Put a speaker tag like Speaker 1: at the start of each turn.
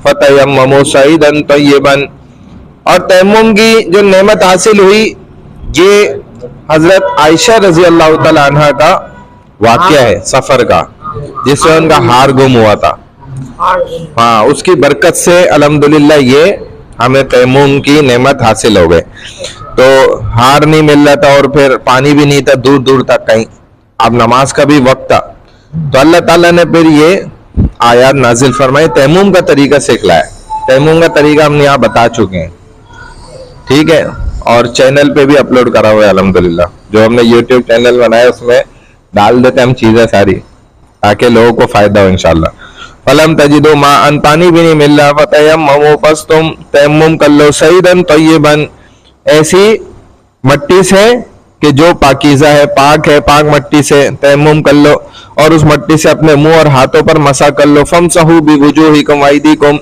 Speaker 1: फतयम्ममू सईदन तय्यबन। और तयम्मुम की जो नेमत हासिल हुई, ये हजरत आयशा रजी अल्लाह तआला अन्हा का वाकया है सफर का, जिसमें उनका हार गुम हुआ था। हाँ, उसकी बरकत से अल्हम्दुलिल्लाह ये हमें तयम्मुम की नेमत हासिल हो गए। तो हार नहीं मिल रहा था और फिर पानी भी नहीं था दूर दूर तक कहीं, अब नमाज का भी वक्त था, तो अल्लाह ताला ने फिर ये आयत नाजिल फरमाई, तयम्मुम का तरीका सिखलाया। तयम्मुम का तरीका हम यहाँ बता चुके हैं, ठीक है, और चैनल पे भी अपलोड करा हुआ है अल्हम्दुलिल्लाह। जो हमने यूट्यूब चैनल बनाया उसमें डाल देते हम चीजें सारी, ताकि लोगों को फायदा हो इंशाल्लाह। फलम तजिदो मा अन, पानी भी नहीं मिल रहा, फतयम्ममू, बस तुम तयम्मुम कर लो, सईदन तय्यबन, ऐसी मट्टी से कि जो पाकीज़ा है, पाक है, पाक मट्टी से तयम्मुम कर लो और उस मट्टी से अपने मुंह और हाथों पर मसा कर लो। फमसहू बिवुजूहिकुम वअयदीकुम,